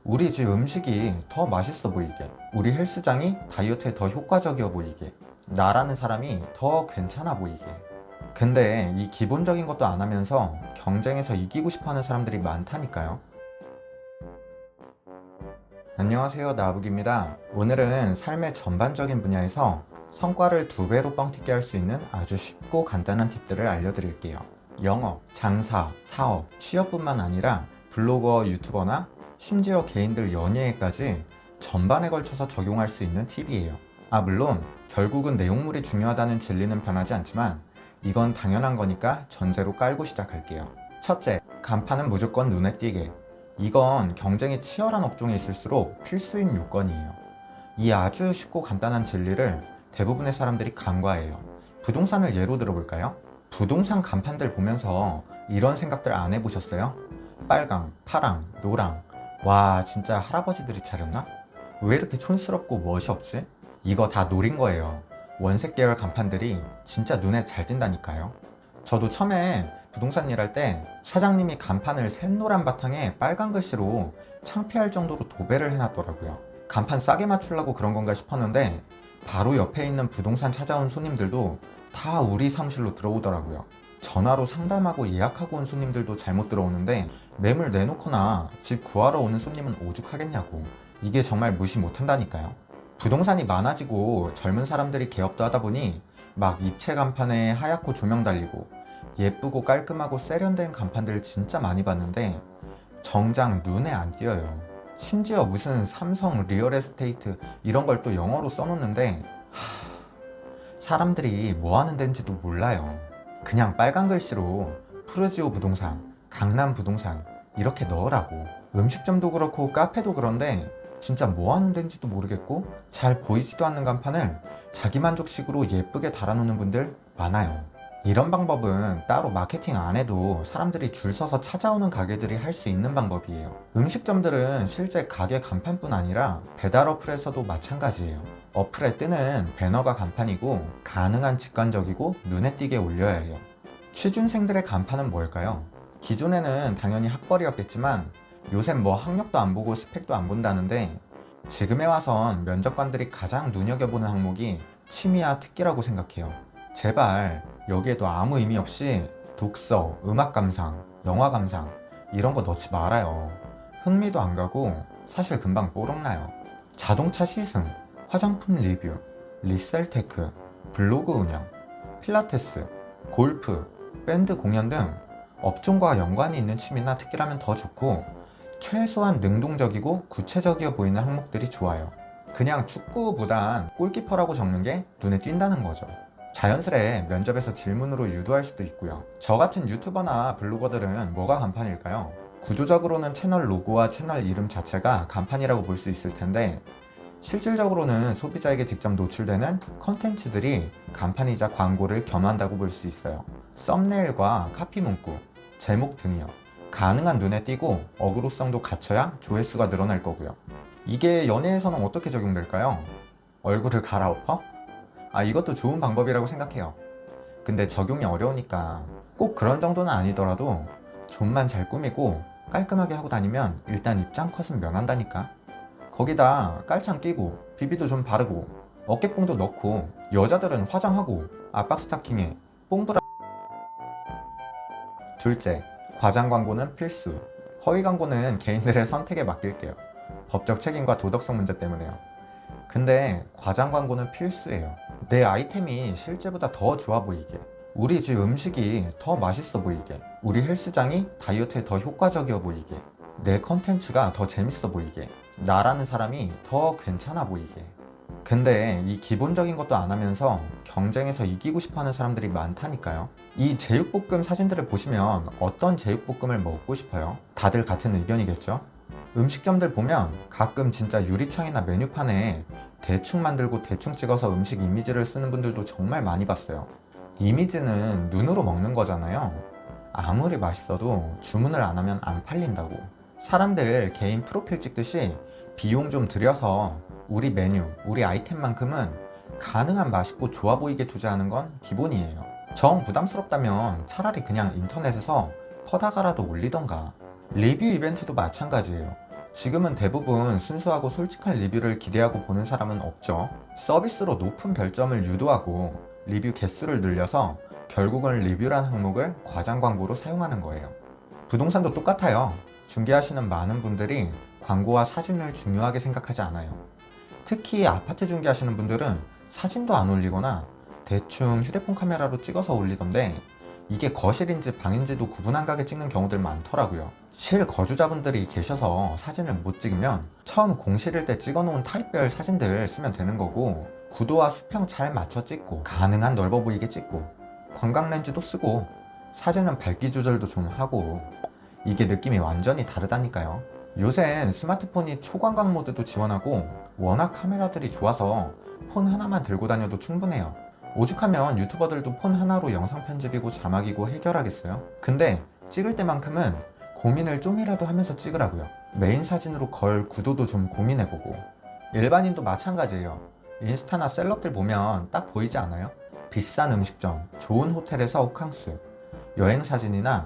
우리 집 음식이 더 맛있어 보이게, 우리 헬스장이 다이어트에 더 효과적이어 보이게, 나라는 사람이 더 괜찮아 보이게. 근데 이 기본적인 것도 안 하면서 경쟁에서 이기고 싶어 하는 사람들이 많다니까요. 안녕하세요, 나북입니다. 오늘은 삶의 전반적인 분야에서 성과를 2배로 뻥튀기 할 수 있는 아주 쉽고 간단한 팁들을 알려드릴게요. 영업, 장사, 사업, 취업뿐만 아니라 블로거, 유튜버나 심지어 개인들 연예에까지 전반에 걸쳐서 적용할 수 있는 팁이에요. 물론 결국은 내용물이 중요하다는 진리는 변하지 않지만 이건 당연한 거니까 전제로 깔고 시작할게요. 첫째, 간판은 무조건 눈에 띄게. 이건 경쟁이 치열한 업종에 있을수록 필수인 요건이에요. 이 아주 쉽고 간단한 진리를 대부분의 사람들이 간과해요. 부동산을 예로 들어볼까요? 부동산 간판들 보면서 이런 생각들 안 해보셨어요? 빨강, 파랑, 노랑. 와, 진짜 할아버지들이 차렸나? 왜 이렇게 촌스럽고 멋이 없지? 이거 다 노린 거예요. 원색 계열 간판들이 진짜 눈에 잘 띈다니까요. 저도 처음에 부동산 일할 때 사장님이 간판을 샛노란 바탕에 빨간 글씨로 창피할 정도로 도배를 해놨더라고요. 간판 싸게 맞추려고 그런 건가 싶었는데 바로 옆에 있는 부동산 찾아온 손님들도 다 우리 사무실로 들어오더라고요. 전화로 상담하고 예약하고 온 손님들도 잘못 들어오는데 매물 내놓거나 집 구하러 오는 손님은 오죽하겠냐고. 이게 정말 무시 못한다니까요. 부동산이 많아지고 젊은 사람들이 개업도 하다 보니 막 입체 간판에 하얗고 조명 달리고 예쁘고 깔끔하고 세련된 간판들을 진짜 많이 봤는데 정작 눈에 안 띄어요. 심지어 무슨 삼성 리얼에스테이트 이런 걸 또 영어로 써놓는데 사람들이 뭐 하는 데인지도 몰라요. 그냥 빨간 글씨로 푸르지오 부동산, 강남 부동산 이렇게 넣으라고. 음식점도 그렇고 카페도 그런데 진짜 뭐 하는 데인지도 모르겠고 잘 보이지도 않는 간판을 자기만족식으로 예쁘게 달아놓는 분들 많아요. 이런 방법은 따로 마케팅 안 해도 사람들이 줄 서서 찾아오는 가게들이 할 수 있는 방법이에요. 음식점들은 실제 가게 간판뿐 아니라 배달 어플에서도 마찬가지예요. 어플에 뜨는 배너가 간판이고 가능한 직관적이고 눈에 띄게 올려야 해요. 취준생들의 간판은 뭘까요? 기존에는 당연히 학벌이었겠지만 요샌 뭐 학력도 안 보고 스펙도 안 본다는데 지금에 와선 면접관들이 가장 눈여겨보는 항목이 취미와 특기라고 생각해요. 제발 여기에도 아무 의미 없이 독서, 음악 감상, 영화 감상 이런 거 넣지 말아요. 흥미도 안 가고 사실 금방 뽀록나요. 자동차 시승, 화장품 리뷰, 리셀 테크, 블로그 운영, 필라테스, 골프, 밴드 공연 등 업종과 연관이 있는 취미나 특기라면 더 좋고 최소한 능동적이고 구체적이어 보이는 항목들이 좋아요. 그냥 축구보단 골키퍼라고 적는 게 눈에 띈다는 거죠. 자연스레 면접에서 질문으로 유도할 수도 있고요. 저 같은 유튜버나 블로거들은 뭐가 간판일까요? 구조적으로는 채널 로고와 채널 이름 자체가 간판이라고 볼 수 있을 텐데 실질적으로는 소비자에게 직접 노출되는 컨텐츠들이 간판이자 광고를 겸한다고 볼 수 있어요. 썸네일과 카피 문구, 제목 등이요. 가능한 눈에 띄고 어그로성도 갖춰야 조회수가 늘어날 거고요. 이게 연예에서는 어떻게 적용될까요? 얼굴을 갈아엎어? 이것도 좋은 방법이라고 생각해요. 근데 적용이 어려우니까 꼭 그런 정도는 아니더라도 좀만 잘 꾸미고 깔끔하게 하고 다니면 일단 입장 컷은 면한다니까. 거기다 깔창 끼고 비비도 좀 바르고 어깨뽕도 넣고 여자들은 화장하고 압박 스타킹에 뽕브라. 둘째, 과장 광고는 필수. 허위 광고는 개인들의 선택에 맡길게요. 법적 책임과 도덕성 문제 때문에요. 근데 과장 광고는 필수예요. 내 아이템이 실제보다 더 좋아 보이게, 우리 집 음식이 더 맛있어 보이게, 우리 헬스장이 다이어트에 더 효과적이어 보이게, 내 컨텐츠가 더 재밌어 보이게, 나라는 사람이 더 괜찮아 보이게. 근데 이 기본적인 것도 안 하면서 경쟁에서 이기고 싶어 하는 사람들이 많다니까요. 이 제육볶음 사진들을 보시면 어떤 제육볶음을 먹고 싶어요? 다들 같은 의견이겠죠? 음식점들 보면 가끔 진짜 유리창이나 메뉴판에 대충 만들고 대충 찍어서 음식 이미지를 쓰는 분들도 정말 많이 봤어요. 이미지는 눈으로 먹는 거잖아요. 아무리 맛있어도 주문을 안 하면 안 팔린다고. 사람들 개인 프로필 찍듯이 비용 좀 들여서 우리 메뉴, 우리 아이템만큼은 가능한 맛있고 좋아 보이게 투자하는 건 기본이에요. 정 부담스럽다면 차라리 그냥 인터넷에서 퍼다가라도 올리던가. 리뷰 이벤트도 마찬가지예요. 지금은 대부분 순수하고 솔직한 리뷰를 기대하고 보는 사람은 없죠. 서비스로 높은 별점을 유도하고 리뷰 개수를 늘려서 결국은 리뷰란 항목을 과장 광고로 사용하는 거예요. 부동산도 똑같아요. 중개하시는 많은 분들이 광고와 사진을 중요하게 생각하지 않아요. 특히 아파트 중개하시는 분들은 사진도 안 올리거나 대충 휴대폰 카메라로 찍어서 올리던데, 이게 거실인지 방인지도 구분 안 가게 찍는 경우들 많더라고요. 실거주자분들이 계셔서 사진을 못 찍으면 처음 공실일 때 찍어놓은 타입별 사진들 쓰면 되는 거고, 구도와 수평 잘 맞춰 찍고 가능한 넓어 보이게 찍고 광각 렌즈도 쓰고 사진은 밝기 조절도 좀 하고, 이게 느낌이 완전히 다르다니까요. 요샌 스마트폰이 초광각 모드도 지원하고 워낙 카메라들이 좋아서 폰 하나만 들고 다녀도 충분해요. 오죽하면 유튜버들도 폰 하나로 영상 편집이고 자막이고 해결하겠어요? 근데 찍을 때만큼은 고민을 좀이라도 하면서 찍으라고요. 메인 사진으로 걸 구도도 좀 고민해보고. 일반인도 마찬가지예요. 인스타나 셀럽들 보면 딱 보이지 않아요? 비싼 음식점, 좋은 호텔에서 호캉스, 여행 사진이나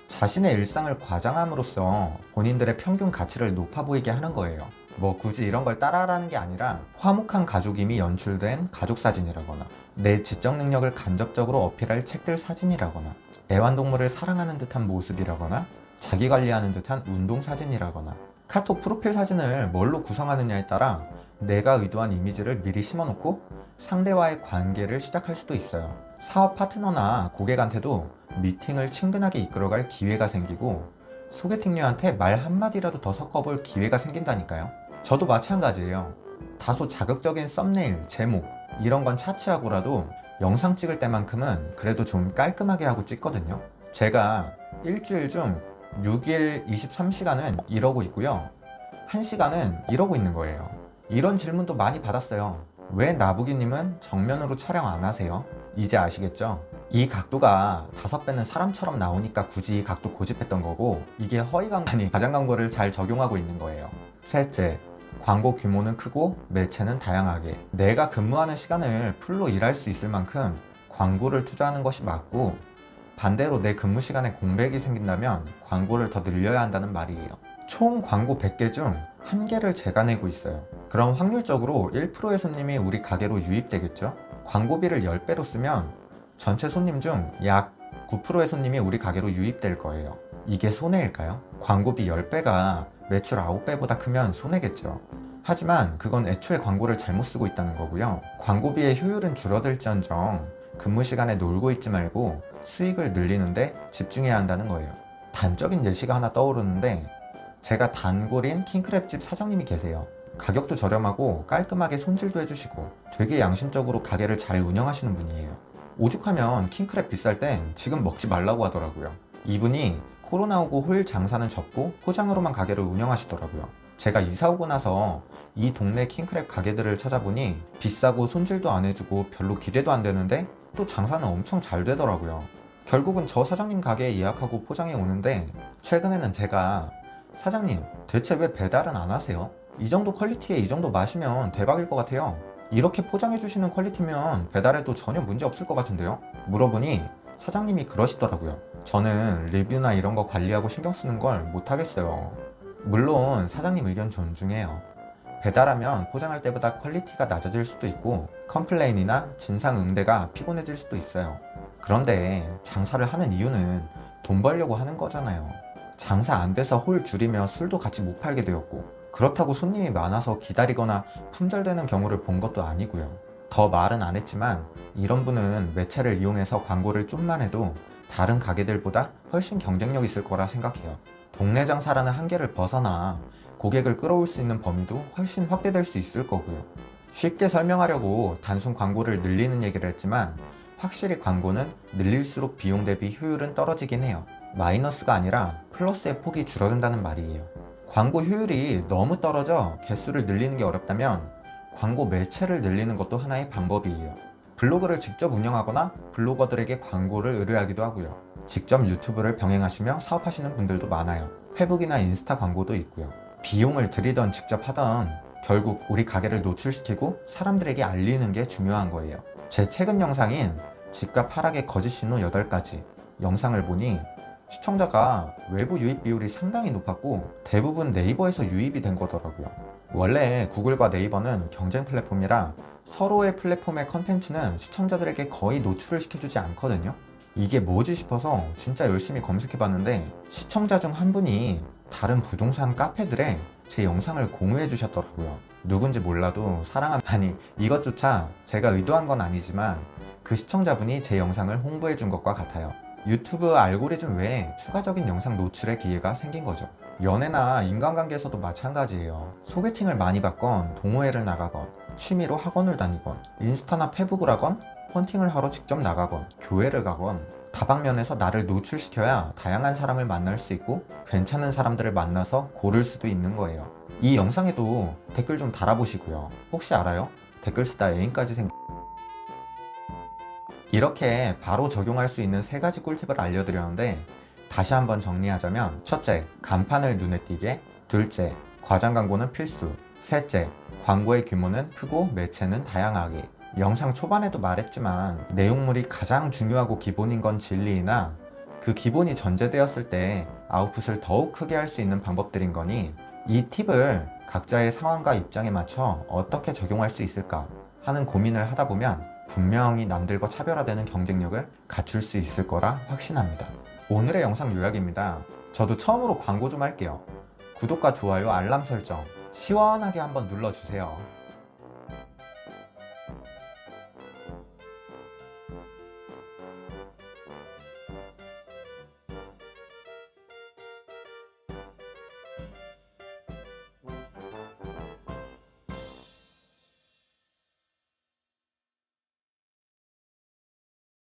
자신의 일상을 과장함으로써 본인들의 평균 가치를 높아 보이게 하는 거예요. 뭐 굳이 이런 걸 따라하라는 게 아니라 화목한 가족임이 연출된 가족 사진이라거나 내 지적 능력을 간접적으로 어필할 책들 사진이라거나 애완동물을 사랑하는 듯한 모습이라거나 자기 관리하는 듯한 운동 사진이라거나 카톡 프로필 사진을 뭘로 구성하느냐에 따라 내가 의도한 이미지를 미리 심어놓고 상대와의 관계를 시작할 수도 있어요. 사업 파트너나 고객한테도 미팅을 친근하게 이끌어갈 기회가 생기고 소개팅녀한테 말 한마디라도 더 섞어볼 기회가 생긴다니까요. 저도 마찬가지예요. 다소 자극적인 썸네일, 제목 이런 건 차치하고라도 영상 찍을 때만큼은 그래도 좀 깔끔하게 하고 찍거든요. 제가 일주일 중 6일 23시간은 이러고 있고요. 1시간은 이러고 있는 거예요. 이런 질문도 많이 받았어요. 왜 나부기님은 정면으로 촬영 안 하세요? 이제 아시겠죠? 이 각도가 5배는 사람처럼 나오니까 굳이 이 각도 고집했던 거고, 이게 허위광고니 가장 광고를 잘 적용하고 있는 거예요. 셋째, 광고 규모는 크고 매체는 다양하게. 내가 근무하는 시간을 풀로 일할 수 있을 만큼 광고를 투자하는 것이 맞고, 반대로 내 근무 시간에 공백이 생긴다면 광고를 더 늘려야 한다는 말이에요. 총 광고 100개 중 1개를 제가 내고 있어요. 그럼 확률적으로 1%의 손님이 우리 가게로 유입되겠죠? 광고비를 10배로 쓰면 전체 손님 중 약 9%의 손님이 우리 가게로 유입될 거예요. 이게 손해일까요? 광고비 10배가 매출 9배보다 크면 손해겠죠. 하지만 그건 애초에 광고를 잘못 쓰고 있다는 거고요. 광고비의 효율은 줄어들지언정 근무 시간에 놀고 있지 말고 수익을 늘리는데 집중해야 한다는 거예요. 단적인 예시가 하나 떠오르는데, 제가 단골인 킹크랩집 사장님이 계세요. 가격도 저렴하고 깔끔하게 손질도 해주시고 되게 양심적으로 가게를 잘 운영하시는 분이에요. 오죽하면 킹크랩 비쌀 땐 지금 먹지 말라고 하더라고요. 이분이 코로나 오고 홀 장사는 접고 포장으로만 가게를 운영하시더라고요. 제가 이사 오고 나서 이 동네 킹크랩 가게들을 찾아보니 비싸고 손질도 안 해주고 별로 기대도 안 되는데 또 장사는 엄청 잘 되더라고요. 결국은 저 사장님 가게에 예약하고 포장해 오는데, 최근에는 제가 사장님 대체 왜 배달은 안 하세요? 이 정도 퀄리티에 이 정도 맛이면 대박일 것 같아요. 이렇게 포장해 주시는 퀄리티면 배달해도 전혀 문제 없을 것 같은데요? 물어보니 사장님이 그러시더라고요. 저는 리뷰나 이런 거 관리하고 신경 쓰는 걸 못하겠어요. 물론 사장님 의견 존중해요. 배달하면 포장할 때보다 퀄리티가 낮아질 수도 있고 컴플레인이나 진상 응대가 피곤해질 수도 있어요. 그런데 장사를 하는 이유는 돈 벌려고 하는 거잖아요. 장사 안 돼서 홀 줄이며 술도 같이 못 팔게 되었고, 그렇다고 손님이 많아서 기다리거나 품절되는 경우를 본 것도 아니고요. 더 말은 안 했지만 이런 분은 매체를 이용해서 광고를 좀만 해도 다른 가게들보다 훨씬 경쟁력 있을 거라 생각해요. 동네 장사라는 한계를 벗어나 고객을 끌어올 수 있는 범위도 훨씬 확대될 수 있을 거고요. 쉽게 설명하려고 단순 광고를 늘리는 얘기를 했지만, 확실히 광고는 늘릴수록 비용 대비 효율은 떨어지긴 해요. 마이너스가 아니라 플러스의 폭이 줄어든다는 말이에요. 광고 효율이 너무 떨어져 개수를 늘리는 게 어렵다면 광고 매체를 늘리는 것도 하나의 방법이에요. 블로그를 직접 운영하거나 블로거들에게 광고를 의뢰하기도 하고요. 직접 유튜브를 병행하시며 사업하시는 분들도 많아요. 페북이나 인스타 광고도 있고요. 비용을 들이던 직접 하던 결국 우리 가게를 노출시키고 사람들에게 알리는 게 중요한 거예요. 제 최근 영상인 집값 하락의 거짓 신호 8가지 영상을 보니 시청자가 외부 유입 비율이 상당히 높았고 대부분 네이버에서 유입이 된 거더라고요. 원래 구글과 네이버는 경쟁 플랫폼이라 서로의 플랫폼의 컨텐츠는 시청자들에게 거의 노출을 시켜주지 않거든요. 이게 뭐지 싶어서 진짜 열심히 검색해봤는데 시청자 중 한 분이 다른 부동산 카페들에 제 영상을 공유해 주셨더라고요. 누군지 몰라도 아니 이것조차 제가 의도한 건 아니지만 그 시청자분이 제 영상을 홍보해 준 것과 같아요. 유튜브 알고리즘 외에 추가적인 영상 노출의 기회가 생긴 거죠. 연애나 인간관계에서도 마찬가지예요. 소개팅을 많이 받건 동호회를 나가건 취미로 학원을 다니건 인스타나 페북을 하건 헌팅을 하러 직접 나가건 교회를 가건 다방면에서 나를 노출시켜야 다양한 사람을 만날 수 있고 괜찮은 사람들을 만나서 고를 수도 있는 거예요. 이 영상에도 댓글 좀 달아보시고요. 혹시 알아요? 댓글 쓰다 애인까지 이렇게 바로 적용할 수 있는 3가지 꿀팁을 알려드렸는데 다시 한번 정리하자면 첫째, 간판을 눈에 띄게. 둘째, 과장 광고는 필수. 셋째, 광고의 규모는 크고 매체는 다양하게. 영상 초반에도 말했지만 내용물이 가장 중요하고 기본인 건 진리이나 그 기본이 전제되었을 때 아웃풋을 더욱 크게 할 수 있는 방법들인 거니 이 팁을 각자의 상황과 입장에 맞춰 어떻게 적용할 수 있을까 하는 고민을 하다 보면 분명히 남들과 차별화되는 경쟁력을 갖출 수 있을 거라 확신합니다. 오늘의 영상 요약입니다. 저도 처음으로 광고 좀 할게요. 구독과 좋아요, 알람 설정 시원하게 한번 눌러주세요.